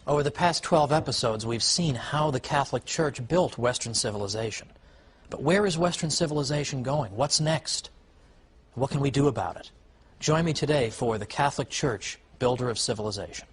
Over the past 12 episodes, we've seen how the Catholic Church built Western civilization. But where is Western civilization going? What's next? What can we do about it? Join me today for the Catholic Church, Builder of Civilization.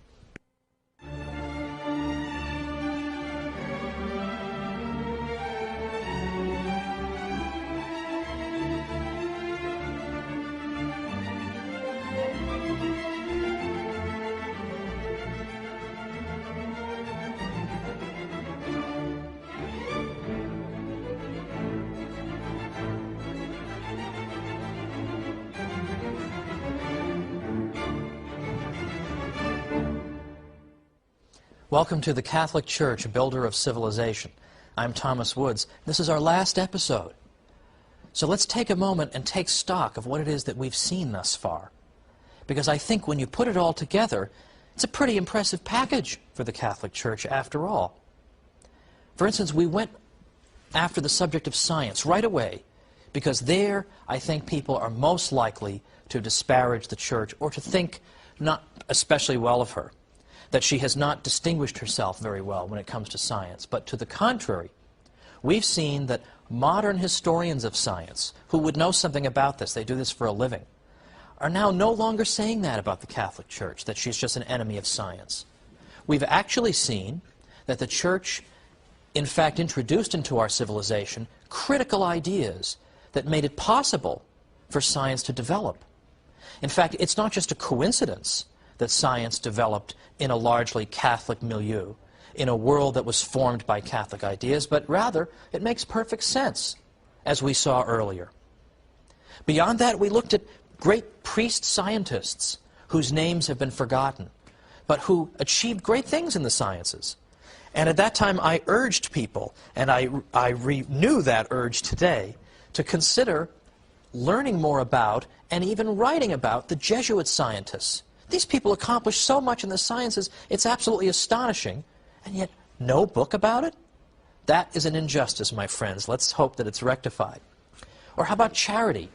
Welcome to the Catholic Church, Builder of Civilization. I'm Thomas Woods. This is our last episode. So let's take a moment and take stock of what it is that we've seen thus far. Because I think when you put it all together, it's a pretty impressive package for the Catholic Church after all. For instance, we went after the subject of science right away, because there I think people are most likely to disparage the Church or to think not especially well of her, that she has not distinguished herself very well when it comes to science. But to the contrary, we've seen that modern historians of science, who would know something about this, they do this for a living, are now no longer saying that about the Catholic Church, that she's just an enemy of science. We've actually seen that the Church, in fact, introduced into our civilization critical ideas that made it possible for science to develop. In fact, it's not just a coincidence that science developed in a largely Catholic milieu, in a world that was formed by Catholic ideas, but rather it makes perfect sense, as we saw earlier. Beyond that, we looked at great priest-scientists whose names have been forgotten, but who achieved great things in the sciences. And at that time, I urged people, and I renew that urge today, to consider learning more about and even writing about the Jesuit scientists. These people accomplished so much in the sciences, it's absolutely astonishing, and yet no book about it? That is an injustice, my friends. Let's hope that it's rectified. Or how about charity?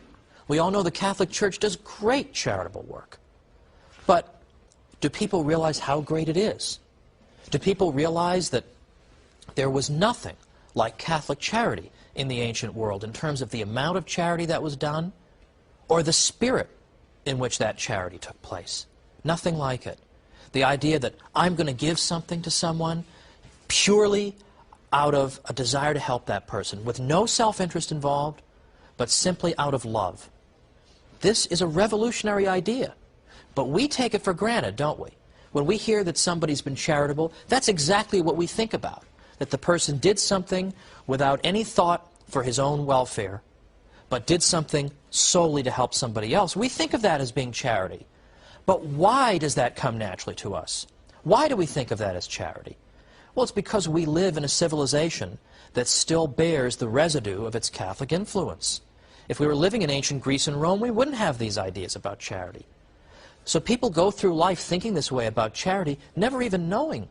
We all know the Catholic Church does great charitable work. But do people realize how great it is? Do people realize that there was nothing like Catholic charity in the ancient world in terms of the amount of charity that was done or the spirit in which that charity took place? Nothing like it. The idea that I'm going to give something to someone purely out of a desire to help that person, with no self-interest involved, but simply out of love. This is a revolutionary idea, but we take it for granted, don't we? When we hear that somebody's been charitable, that's exactly what we think about, that the person did something without any thought for his own welfare, but did something solely to help somebody else. We think of that as being charity. But why does that come naturally to us? Why do we think of that as charity? Well, it's because we live in a civilization that still bears the residue of its Catholic influence. If we were living in ancient Greece and Rome, we wouldn't have these ideas about charity. So people go through life thinking this way about charity, never even knowing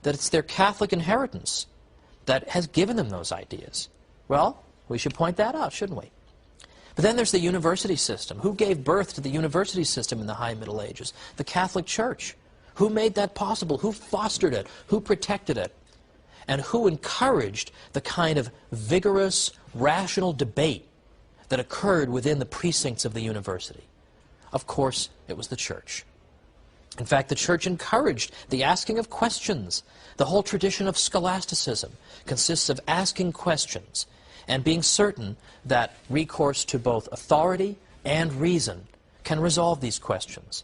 that it's their Catholic inheritance that has given them those ideas. Well, we should point that out, shouldn't we? But then there's the university system. Who gave birth to the university system in the High Middle Ages? The Catholic Church. Who made that possible? Who fostered it? Who protected it? And who encouraged the kind of vigorous, rational debate that occurred within the precincts of the university? Of course, it was the Church. In fact, the Church encouraged the asking of questions. The whole tradition of scholasticism consists of asking questions and being certain that recourse to both authority and reason can resolve these questions.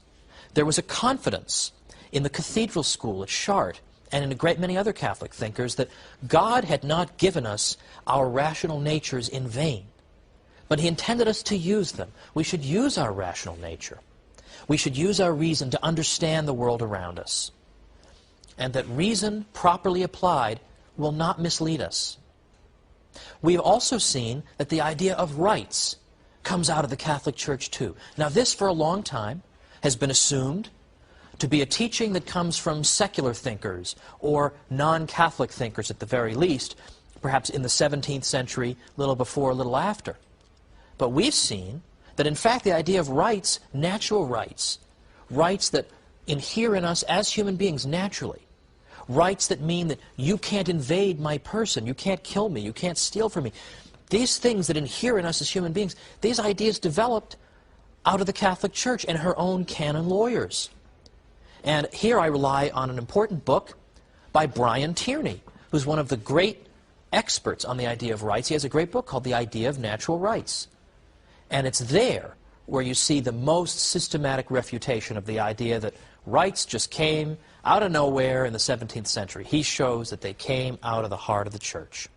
There was a confidence in the cathedral school at Chartres and in a great many other Catholic thinkers that God had not given us our rational natures in vain, but He intended us to use them. We should use our rational nature. We should use our reason to understand the world around us, and that reason properly applied will not mislead us. We've also seen that the idea of rights comes out of the Catholic Church too. Now this, for a long time, has been assumed to be a teaching that comes from secular thinkers, or non-Catholic thinkers at the very least, perhaps in the 17th century, little before, a little after. But we've seen that in fact the idea of rights, natural rights, rights that inhere in us as human beings naturally, rights that mean that you can't invade my person, you can't kill me, you can't steal from me. These things that inhere in us as human beings, these ideas developed out of the Catholic Church and her own canon lawyers. And here I rely on an important book by Brian Tierney, who's one of the great experts on the idea of rights. He has a great book called The Idea of Natural Rights. And it's there where you see the most systematic refutation of the idea that rights just came out of nowhere in the 17th century. He shows that they came out of the heart of the Church.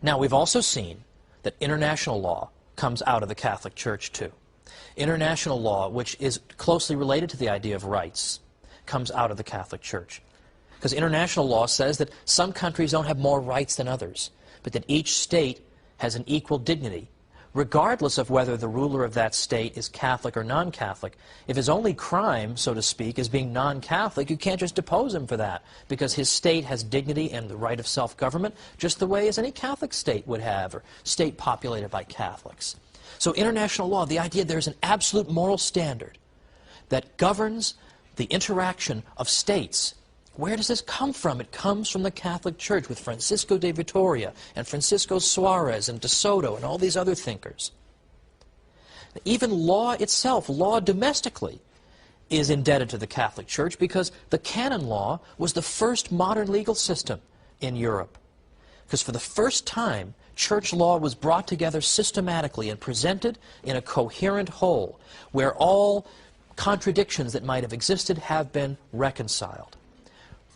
Now, we've also seen that international law comes out of the Catholic Church, too. International law, which is closely related to the idea of rights, comes out of the Catholic Church. Because international law says that some countries don't have more rights than others, but that each state has an equal dignity, regardless of whether the ruler of that state is Catholic or non-Catholic. If his only crime, so to speak, is being non-Catholic, you can't just depose him for that, because his state has dignity and the right of self-government just the way as any Catholic state would have, or state populated by Catholics. So international law, the idea there's an absolute moral standard that governs the interaction of states. Where does this come from? It comes from the Catholic Church with Francisco de Vitoria and Francisco Suarez and de Soto and all these other thinkers. Even law itself, law domestically, is indebted to the Catholic Church because the canon law was the first modern legal system in Europe. Because for the first time, church law was brought together systematically and presented in a coherent whole, where all contradictions that might have existed have been reconciled.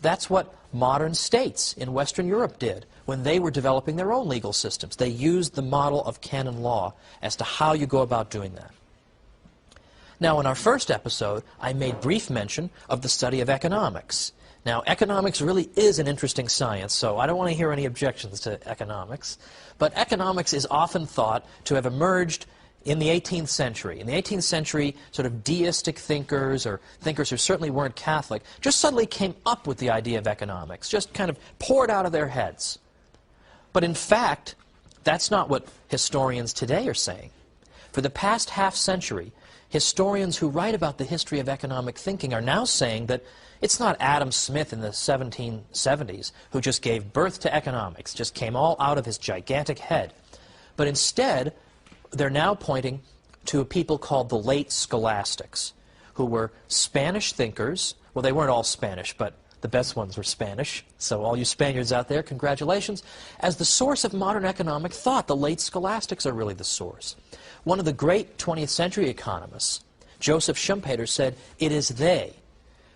That's what modern states in Western Europe did when they were developing their own legal systems. They used the model of canon law as to how you go about doing that. Now, in our first episode, I made brief mention of the study of economics. Now, economics really is an interesting science, so I don't want to hear any objections to economics. But economics is often thought to have emerged in the 18th century. In the 18th century, sort of deistic thinkers, or thinkers who certainly weren't Catholic, just suddenly came up with the idea of economics, just kind of poured out of their heads. But in fact, that's not what historians today are saying. For the past half-century, historians who write about the history of economic thinking are now saying that it's not Adam Smith in the 1770s who just gave birth to economics, just came all out of his gigantic head. But instead, they're now pointing to a people called the late scholastics, who were Spanish thinkers. Well, they weren't all Spanish, but the best ones were Spanish. So all you Spaniards out there, congratulations. As the source of modern economic thought, the late scholastics are really the source. One of the great 20th century economists, Joseph Schumpeter, said, "It is they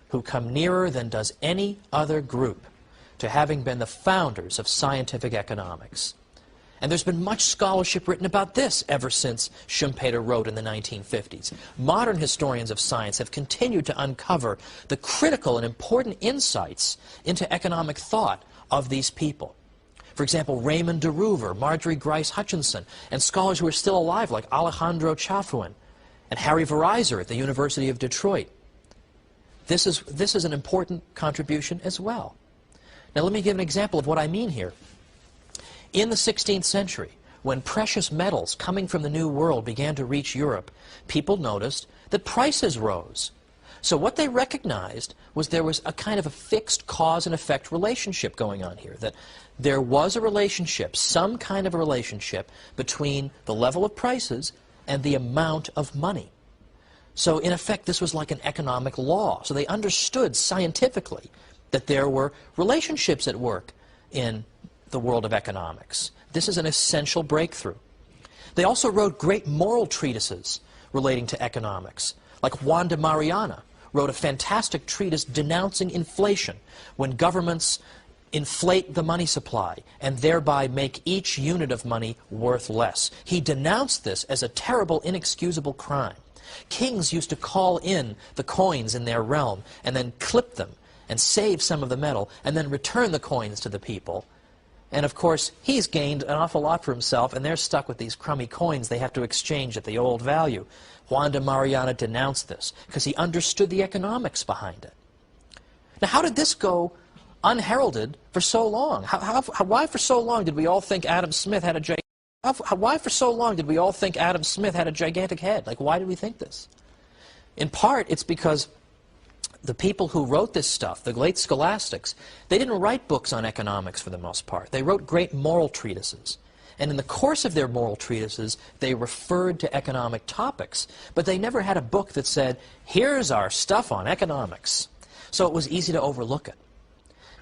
who come nearer than does any other group to having been the founders of scientific economics." And there's been much scholarship written about this ever since Schumpeter wrote in the 1950s. Modern historians of science have continued to uncover the critical and important insights into economic thought of these people. For example, Raymond de Roover, Marjorie Grice Hutchinson, and scholars who are still alive like Alejandro Chafuin and Harry Vereiser at the University of Detroit. This is an important contribution as well. Now let me give an example of what I mean here. In the 16th century, when precious metals coming from the New World began to reach Europe, people noticed that prices rose. So what they recognized was there was a kind of a fixed cause and effect relationship going on here, that there was a relationship, some kind of a relationship, between the level of prices and the amount of money. So in effect, this was like an economic law. So they understood scientifically that there were relationships at work in the world of economics. This is an essential breakthrough. They also wrote great moral treatises relating to economics, like Juan de Mariana wrote a fantastic treatise denouncing inflation, when governments inflate the money supply and thereby make each unit of money worth less. He denounced this as a terrible, inexcusable crime. Kings used to call in the coins in their realm and then clip them and save some of the metal and then return the coins to the people. And of course, he's gained an awful lot for himself, and they're stuck with these crummy coins they have to exchange at the old value. Juan de Mariana denounced this because he understood the economics behind it. Now, how did this go unheralded for so long? Why for so long did we all think Adam Smith had a gigantic head? Like, why did we think this? In part, it's because the people who wrote this stuff, the late scholastics, they didn't write books on economics for the most part. They wrote great moral treatises. And in the course of their moral treatises, they referred to economic topics. But they never had a book that said, here's our stuff on economics. So it was easy to overlook it.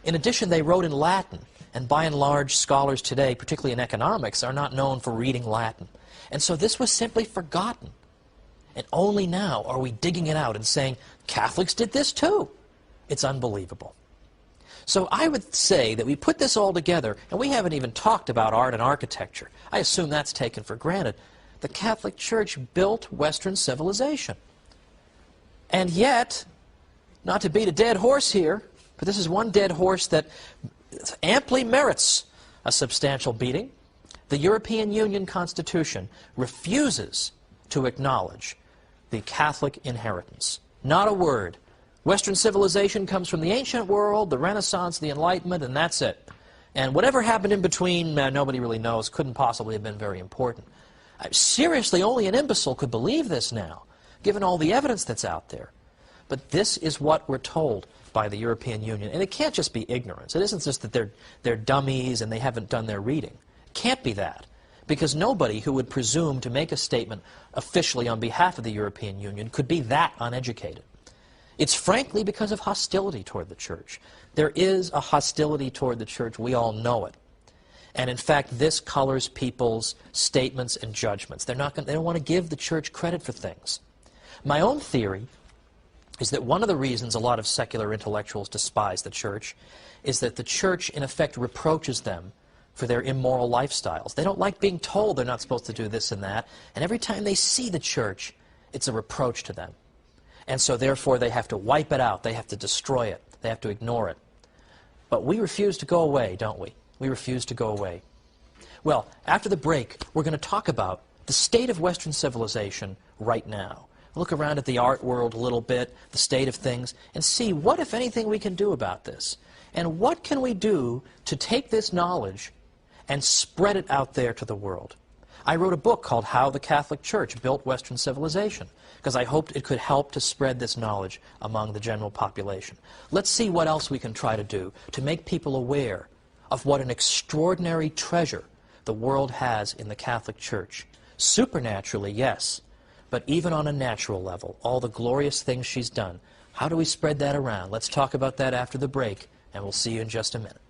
In addition, they wrote in Latin. And by and large, scholars today, particularly in economics, are not known for reading Latin. And so this was simply forgotten. And only now are we digging it out and saying, Catholics did this too. It's unbelievable. So I would say that we put this all together, and we haven't even talked about art and architecture. I assume that's taken for granted. The Catholic Church built Western civilization. And yet, not to beat a dead horse here, but this is one dead horse that amply merits a substantial beating. The European Union Constitution refuses to acknowledge the Catholic inheritance. Not a word. Western civilization comes from the ancient world, the Renaissance, the Enlightenment, and that's it. And whatever happened in between, nobody really knows, couldn't possibly have been very important. Seriously, only an imbecile could believe this now, given all the evidence that's out there. But this is what we're told by the European Union. And it can't just be ignorance. It isn't just that they're dummies and they haven't done their reading. It can't be that. Because nobody who would presume to make a statement officially on behalf of the European Union could be that uneducated. It's frankly because of hostility toward the Church. There is a hostility toward the Church. We all know it. And in fact, this colors people's statements and judgments. They don't want to give the Church credit for things. My own theory is that one of the reasons a lot of secular intellectuals despise the Church is that the Church, in effect, reproaches them for their immoral lifestyles. They don't like being told they're not supposed to do this and that, and every time they see the Church, it's a reproach to them. And so therefore they have to wipe it out, they have to destroy it, they have to ignore it. But we refuse to go away, don't we? We refuse to go away. Well, after the break, we're going to talk about the state of Western civilization right now. Look around at the art world a little bit, the state of things, and see what, if anything, we can do about this. And what can we do to take this knowledge and spread it out there to the world? I wrote a book called How the Catholic Church Built Western Civilization, because I hoped it could help to spread this knowledge among the general population. Let's see what else we can try to do to make people aware of what an extraordinary treasure the world has in the Catholic Church. Supernaturally, yes, but even on a natural level, all the glorious things she's done. How do we spread that around? Let's talk about that after the break, and we'll see you in just a minute.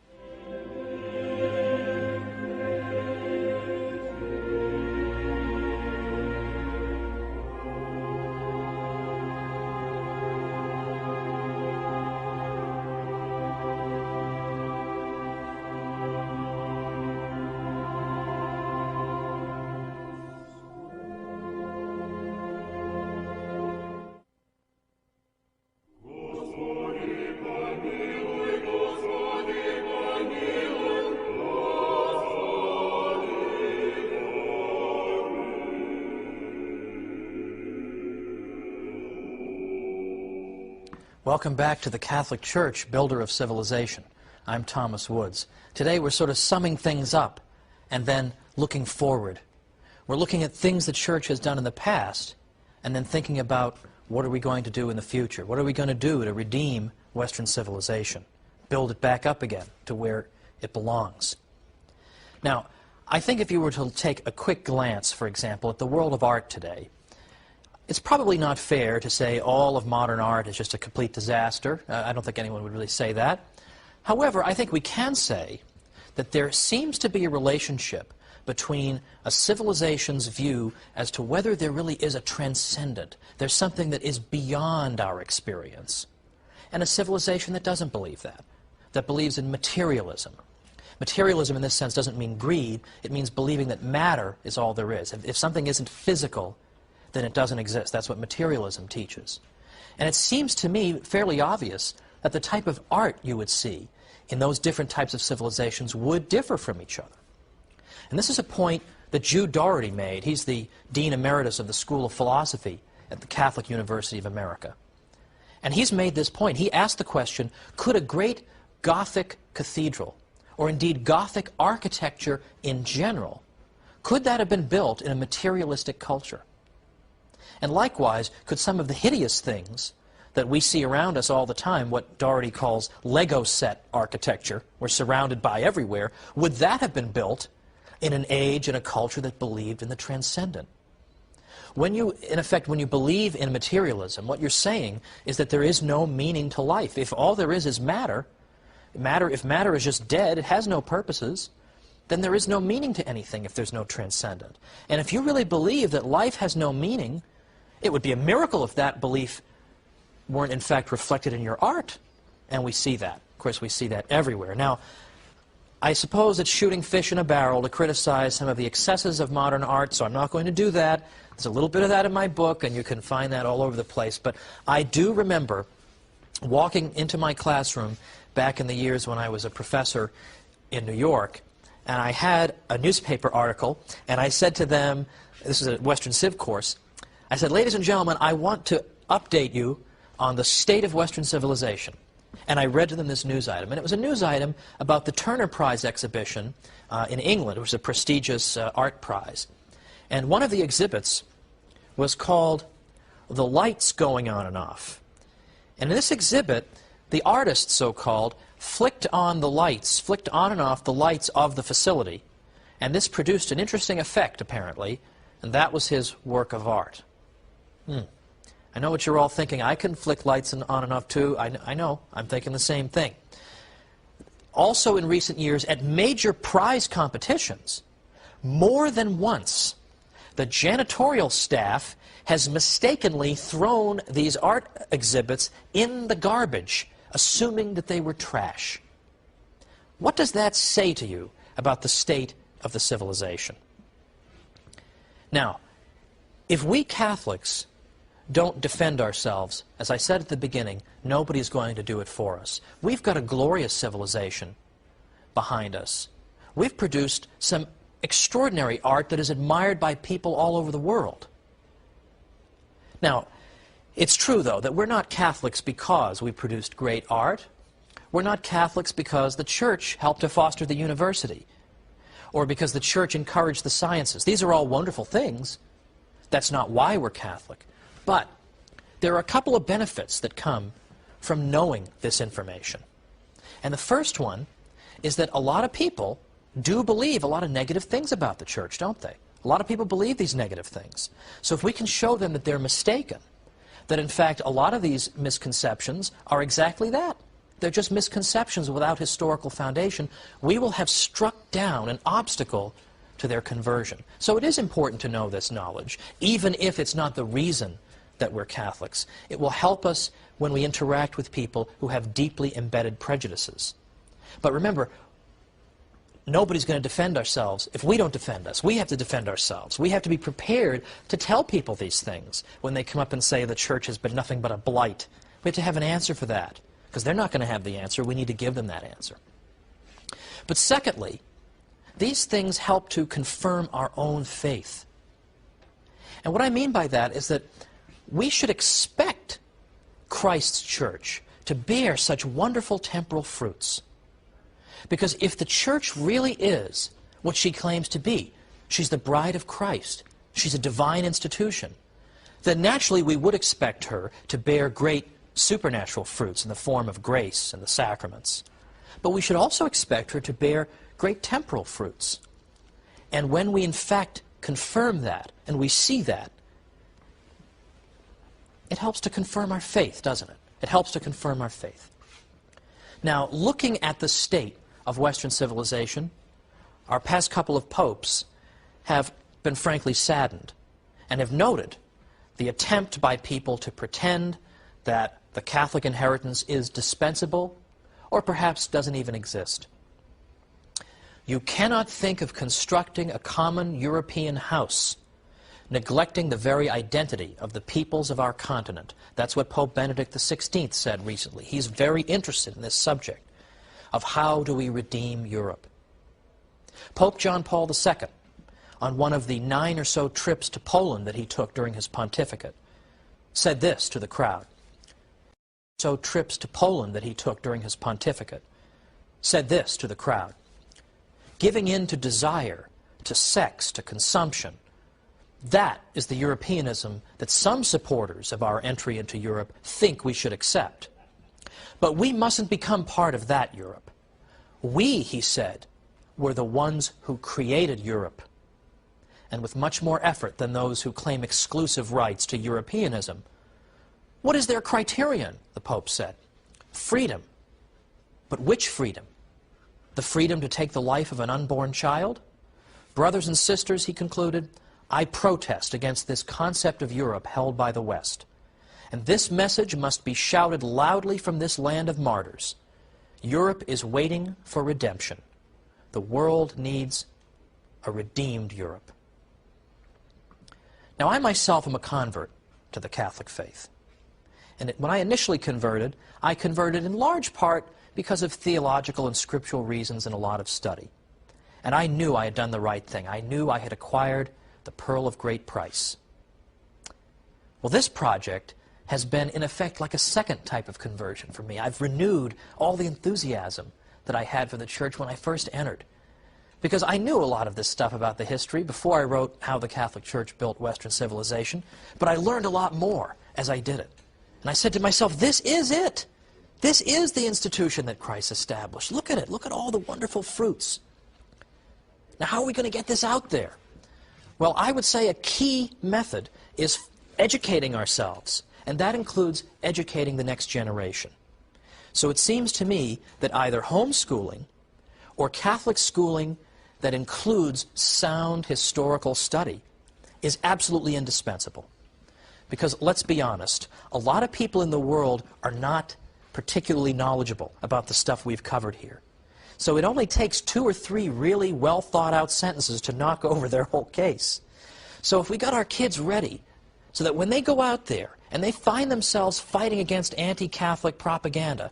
Welcome back to the Catholic Church, Builder of Civilization. I'm Thomas Woods. Today we're sort of summing things up and then looking forward. We're looking at things the Church has done in the past and then thinking about what are we going to do in the future? What are we going to do to redeem Western civilization? Build it back up again to where it belongs. Now, I think if you were to take a quick glance, for example, at the world of art today, it's probably not fair to say all of modern art is just a complete disaster. I don't think anyone would really say that. However, I think we can say that there seems to be a relationship between a civilization's view as to whether there really is a transcendent, there's something that is beyond our experience, and a civilization that doesn't believe that believes in materialism. Materialism in this sense doesn't mean greed, it means believing that matter is all there is. If something isn't physical, then it doesn't exist. That's what materialism teaches. And it seems to me fairly obvious that the type of art you would see in those different types of civilizations would differ from each other. And this is a point that Jude Doherty made. He's the Dean Emeritus of the School of Philosophy at the Catholic University of America. And he's made this point. He asked the question, could a great Gothic cathedral, or indeed Gothic architecture in general, could that have been built in a materialistic culture? And likewise, could some of the hideous things that we see around us all the time, what Doherty calls Lego set architecture, we're surrounded by everywhere, would that have been built in an age and a culture that believed in the transcendent? When you, in effect, when you believe in materialism, what you're saying is that there is no meaning to life. If all there is matter, if matter is just dead, it has no purposes, then there is no meaning to anything if there's no transcendent. And if you really believe that life has no meaning, it would be a miracle if that belief weren't in fact reflected in your art. And we see that. Of course, we see that everywhere. Now, I suppose it's shooting fish in a barrel to criticize some of the excesses of modern art, so I'm not going to do that. There's a little bit of that in my book, and you can find that all over the place. But I do remember walking into my classroom back in the years when I was a professor in New York, and I had a newspaper article, and I said to them, this is a Western Civ course, I said, ladies and gentlemen, I want to update you on the state of Western civilization. And I read to them this news item. And it was a news item about the Turner Prize exhibition in England. It was a prestigious art prize. And one of the exhibits was called The Lights Going On and Off. And in this exhibit, the artist, so-called, flicked on and off the lights of the facility. And this produced an interesting effect, apparently. And that was his work of art. I know what you're all thinking. I can flick lights on and off too. I know. I'm thinking the same thing. Also in recent years, at major prize competitions, more than once, the janitorial staff has mistakenly thrown these art exhibits in the garbage, assuming that they were trash. What does that say to you about the state of the civilization? Now, if we Catholics don't defend ourselves, as I said at the beginning, nobody's going to do it for us. We've got a glorious civilization behind us. We've produced some extraordinary art that is admired by people all over the world. Now, it's true, though, that we're not Catholics because we produced great art. We're not Catholics because the Church helped to foster the university, or because the Church encouraged the sciences. These are all wonderful things. That's not why we're Catholic. But there are a couple of benefits that come from knowing this information. And the first one is that a lot of people do believe a lot of negative things about the Church, don't they? A lot of people believe these negative things. So if we can show them that they're mistaken, that in fact a lot of these misconceptions are exactly that. They're just misconceptions without historical foundation, we will have struck down an obstacle to their conversion. So it is important to know this knowledge, even if it's not the reason that we're Catholics. It will help us when we interact with people who have deeply embedded prejudices. But remember, nobody's going to defend ourselves if we don't defend us. We have to defend ourselves. We have to be prepared to tell people these things when they come up and say the Church has been nothing but a blight. We have to have an answer for that, because they're not going to have the answer. We need to give them that answer. But secondly, these things help to confirm our own faith. And what I mean by that is that we should expect Christ's Church to bear such wonderful temporal fruits. Because if the Church really is what she claims to be, she's the bride of Christ, she's a divine institution, then naturally we would expect her to bear great supernatural fruits in the form of grace and the sacraments. But we should also expect her to bear great temporal fruits. And when we in fact confirm that, and we see that, it helps to confirm our faith, doesn't it? It helps to confirm our faith. Now, looking at the state of Western civilization, our past couple of popes have been frankly saddened and have noted the attempt by people to pretend that the Catholic inheritance is dispensable or perhaps doesn't even exist. You cannot think of constructing a common European house neglecting the very identity of the peoples of our continent. That's what Pope Benedict XVI said recently. He's very interested in this subject of how do we redeem Europe. Pope John Paul II, on one of the 9 or so trips to Poland that he took during his pontificate, said this to the crowd. Said this to the crowd. Giving in to desire, to sex, to consumption, That is the Europeanism that some supporters of our entry into Europe think we should accept. But we mustn't become part of that Europe. We, he said, were the ones who created Europe, and with much more effort than those who claim exclusive rights to Europeanism. What is their criterion, the Pope said? Freedom. But which freedom? The freedom to take the life of an unborn child? Brothers and sisters, he concluded, I protest against this concept of Europe held by the West. And this message must be shouted loudly from this land of martyrs. Europe is waiting for redemption. The world needs a redeemed Europe. Now, I myself am a convert to the Catholic faith. And when I initially converted, I converted in large part because of theological and scriptural reasons and a lot of study. And I knew I had done the right thing. I knew I had acquired the pearl of great price. Well, this project has been, in effect, like a second type of conversion for me. I've renewed all the enthusiasm that I had for the church when I first entered. Because I knew a lot of this stuff about the history before I wrote How the Catholic Church Built Western Civilization, but I learned a lot more as I did it. And I said to myself, this is it. This is the institution that Christ established. Look at it. Look at all the wonderful fruits. Now, how are we going to get this out there? Well, I would say a key method is educating ourselves, and that includes educating the next generation. So it seems to me that either homeschooling or Catholic schooling that includes sound historical study is absolutely indispensable. Because let's be honest, a lot of people in the world are not particularly knowledgeable about the stuff we've covered here. So it only takes 2 or 3 really well thought out sentences to knock over their whole case. So if we got our kids ready so that when they go out there and they find themselves fighting against anti-Catholic propaganda,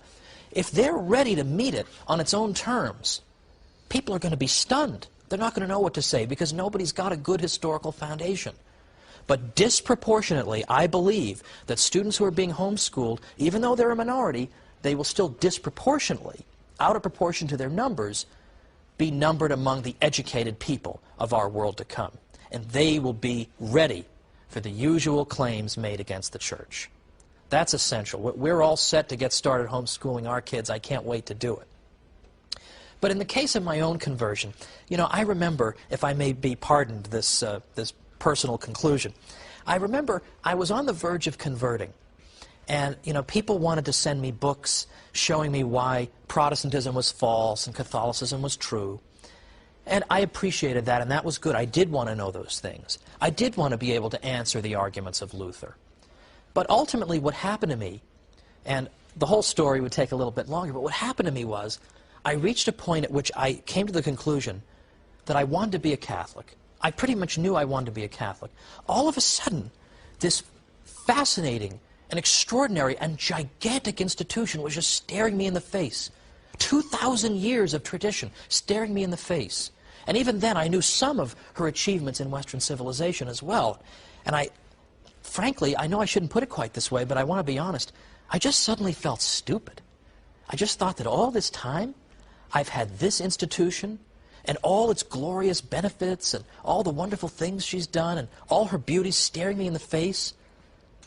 if they're ready to meet it on its own terms, people are going to be stunned. They're not going to know what to say because nobody's got a good historical foundation. But disproportionately, I believe that students who are being homeschooled, even though they're a minority, they will still disproportionately, out of proportion to their numbers, be numbered among the educated people of our world to come. And they will be ready for the usual claims made against the church. That's essential. We're all set to get started homeschooling our kids. I can't wait to do it. But in the case of my own conversion, you know, I remember, if I may be pardoned this personal conclusion, I remember I was on the verge of converting. And, you know, people wanted to send me books showing me why Protestantism was false and Catholicism was true. And I appreciated that, and that was good. I did want to know those things. I did want to be able to answer the arguments of Luther. But ultimately what happened to me, and the whole story would take a little bit longer, but what happened to me was I reached a point at which I came to the conclusion that I wanted to be a Catholic. I pretty much knew I wanted to be a Catholic. All of a sudden, this fascinating and extraordinary and gigantic institution was just staring me in the face. 2,000 years of tradition staring me in the face. And even then, I knew some of her achievements in Western civilization as well. And frankly, I know I shouldn't put it quite this way, but I want to be honest, I just suddenly felt stupid. I just thought that all this time, I've had this institution and all its glorious benefits and all the wonderful things she's done and all her beauty staring me in the face,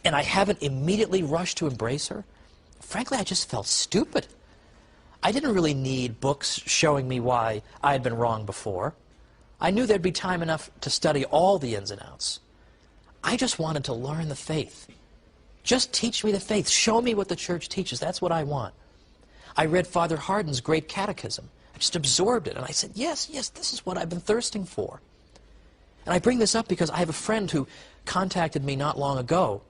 and I haven't immediately rushed to embrace her. Frankly, I just felt stupid. I didn't really need books showing me why I had been wrong before. I knew there'd be time enough to study all the ins and outs. I just wanted to learn the faith. Just teach me the faith. Show me what the church teaches. That's what I want. I read Father Hardon's Great Catechism. I just absorbed it, and I said, yes, this is what I've been thirsting for. And I bring this up because I have a friend who contacted me not long ago,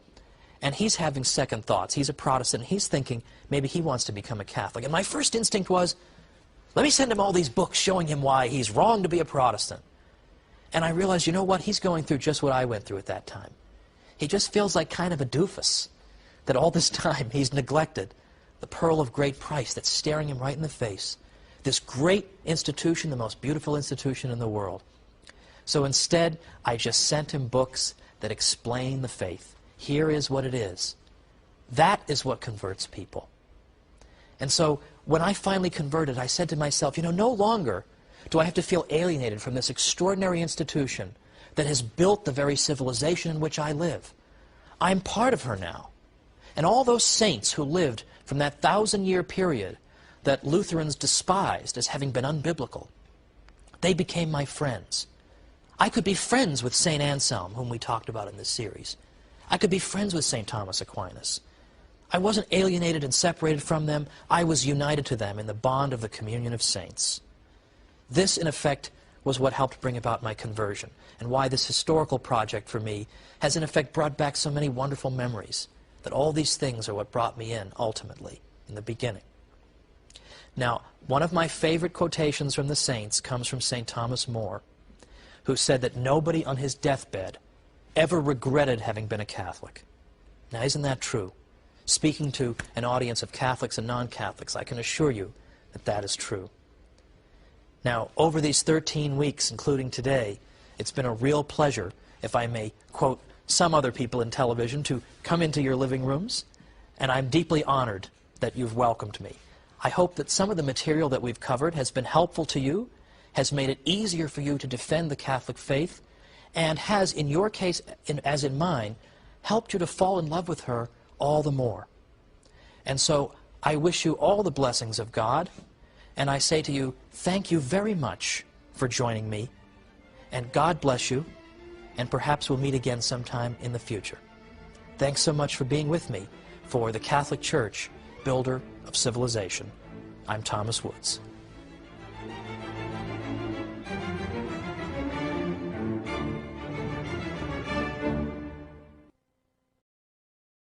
and he's having second thoughts. He's a Protestant, and he's thinking maybe he wants to become a Catholic. And my first instinct was, let me send him all these books showing him why he's wrong to be a Protestant. And I realized, you know what, he's going through just what I went through at that time. He just feels like kind of a doofus, that all this time he's neglected the pearl of great price that's staring him right in the face. This great institution, the most beautiful institution in the world. So instead, I just sent him books that explain the faith. Here is what it is. That is what converts people. And so when I finally converted, I said to myself, you know, no longer do I have to feel alienated from this extraordinary institution, that has built the very civilization in which I live. I'm part of her now. And all those saints who lived from that 1,000-year period that Lutherans despised as having been unbiblical, they became my friends. I could be friends with St. Anselm, whom we talked about in this series. I could be friends with St. Thomas Aquinas. I wasn't alienated and separated from them. I was united to them in the bond of the communion of saints. This, in effect, was what helped bring about my conversion, and why this historical project for me has in effect brought back so many wonderful memories, that all these things are what brought me in, ultimately, in the beginning. Now, one of my favorite quotations from the saints comes from St. Thomas More, who said that nobody on his deathbed ever regretted having been a Catholic. Now, isn't that true? Speaking to an audience of Catholics and non-Catholics, I can assure you that that is true. Now, over these 13 weeks, including today, it's been a real pleasure, if I may quote some other people in television, to come into your living rooms, and I'm deeply honored that you've welcomed me. I hope that some of the material that we've covered has been helpful to you, has made it easier for you to defend the Catholic faith, and has, in your case, as in mine, helped you to fall in love with her all the more. And so I wish you all the blessings of God, and I say to you, thank you very much for joining me, and God bless you, and perhaps we'll meet again sometime in the future. Thanks so much for being with me for the Catholic Church, Builder of Civilization. I'm Thomas Woods.